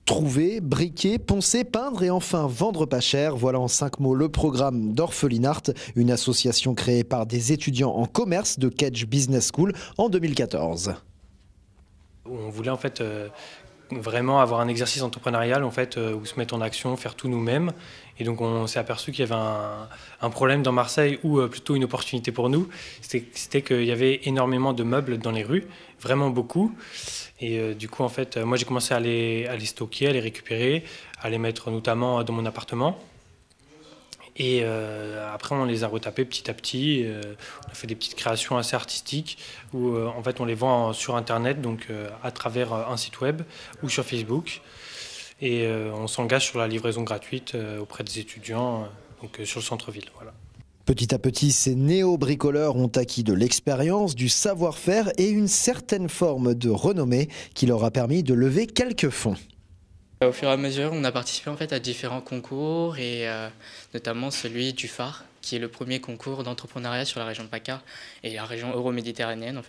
Trouver, briquer, poncer, peindre et enfin vendre pas cher, voilà en 5 mots le programme d'Orphelinart, une association créée par des étudiants en commerce de Kedge Business School en 2014. On voulait en fait vraiment avoir un exercice entrepreneurial où se mettre en action, faire tout nous-mêmes. Et donc on s'est aperçu qu'il y avait un problème dans Marseille, ou plutôt une opportunité pour nous. C'était qu'il y avait énormément de meubles dans les rues, vraiment beaucoup. Et du coup moi j'ai commencé à les stocker, à les récupérer, à les mettre notamment dans mon appartement. Et après, on les a retapés petit à petit. On a fait des petites créations assez artistiques où on les vend sur Internet, donc à travers un site web ou sur Facebook. Et on s'engage sur la livraison gratuite auprès des étudiants sur le centre-ville. Voilà. Petit à petit, ces néo-bricoleurs ont acquis de l'expérience, du savoir-faire et une certaine forme de renommée qui leur a permis de lever quelques fonds. Au fur et à mesure, on a participé à différents concours et notamment celui du phare, qui est le premier concours d'entrepreneuriat sur la région de PACA et la région euro-méditerranéenne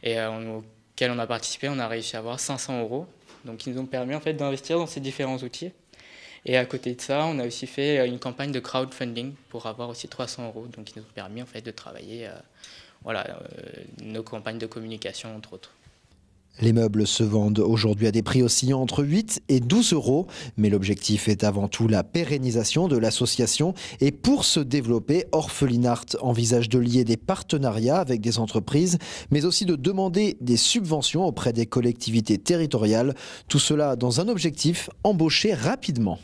et auquel on a participé. On a réussi à avoir 500 €, donc qui nous ont permis d'investir dans ces différents outils. Et à côté de ça, on a aussi fait une campagne de crowdfunding pour avoir aussi 300 €, donc qui nous ont permis de travailler nos campagnes de communication entre autres. Les meubles se vendent aujourd'hui à des prix oscillant entre 8 et 12 €, mais l'objectif est avant tout la pérennisation de l'association. Et pour se développer, Orphelinart envisage de lier des partenariats avec des entreprises, mais aussi de demander des subventions auprès des collectivités territoriales. Tout cela dans un objectif, embaucher rapidement.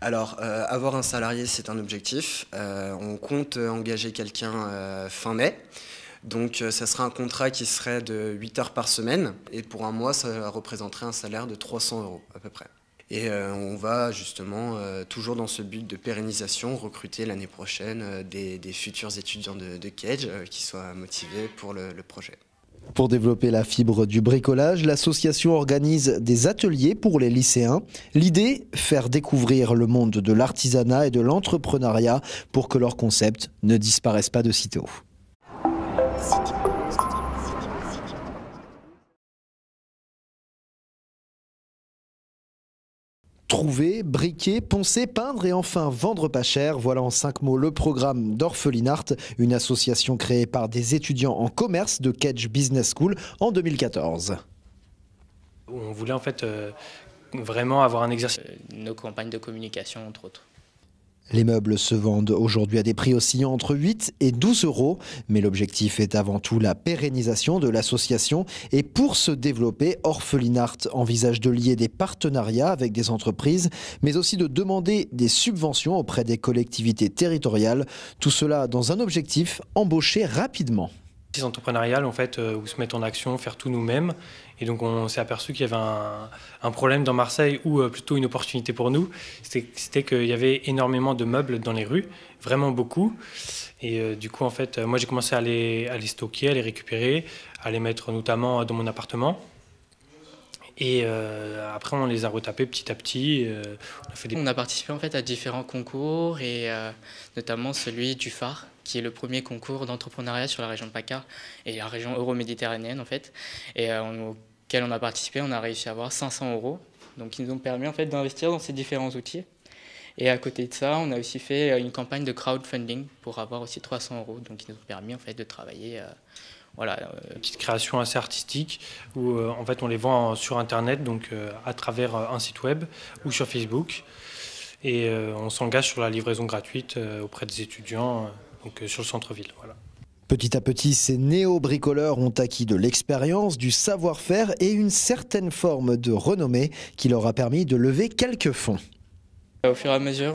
Alors, avoir un salarié, c'est un objectif. On compte engager quelqu'un fin mai. Donc ça sera un contrat qui serait de 8 heures par semaine et pour un mois ça représenterait un salaire de 300 € à peu près. Et on va justement, toujours dans ce but de pérennisation, recruter l'année prochaine des futurs étudiants de Kedge qui soient motivés pour le projet. Pour développer la fibre du bricolage, l'association organise des ateliers pour les lycéens. L'idée, faire découvrir le monde de l'artisanat et de l'entrepreneuriat pour que leurs concepts ne disparaissent pas de sitôt. Trouver, briquer, poncer, peindre et enfin vendre pas cher, voilà en 5 mots le programme d'Orphelinart, une association créée par des étudiants en commerce de Kedge Business School en 2014. On voulait vraiment avoir un exercice. Nos campagnes de communication entre autres. Les meubles se vendent aujourd'hui à des prix oscillant entre 8 et 12 €, mais l'objectif est avant tout la pérennisation de l'association. Et pour se développer, Orphelinart envisage de lier des partenariats avec des entreprises, mais aussi de demander des subventions auprès des collectivités territoriales. Tout cela dans un objectif, embaucher rapidement. Entrepreneurial où se mettre en action, faire tout nous-mêmes. Et donc on s'est aperçu qu'il y avait un problème dans Marseille, ou plutôt une opportunité pour nous. C'était qu'il y avait énormément de meubles dans les rues, vraiment beaucoup. Et du coup moi j'ai commencé à les stocker, à les récupérer, à les mettre notamment dans mon appartement. Et après, on les a retapés petit à petit. On a participé à différents concours et notamment celui du phare, qui est le premier concours d'entrepreneuriat sur la région de PACA et la région euro-méditerranéenne et auquel on a participé. On a réussi à avoir 500 €, donc qui nous ont permis d'investir dans ces différents outils. Et à côté de ça, on a aussi fait une campagne de crowdfunding pour avoir aussi 300 €, donc qui nous ont permis de travailler des petites créations assez artistiques où on les vend sur Internet, donc à travers un site web ou sur Facebook. Et on s'engage sur la livraison gratuite auprès des étudiants sur le centre-ville. Voilà. Petit à petit, ces néo-bricoleurs ont acquis de l'expérience, du savoir-faire et une certaine forme de renommée qui leur a permis de lever quelques fonds. Au fur et à mesure,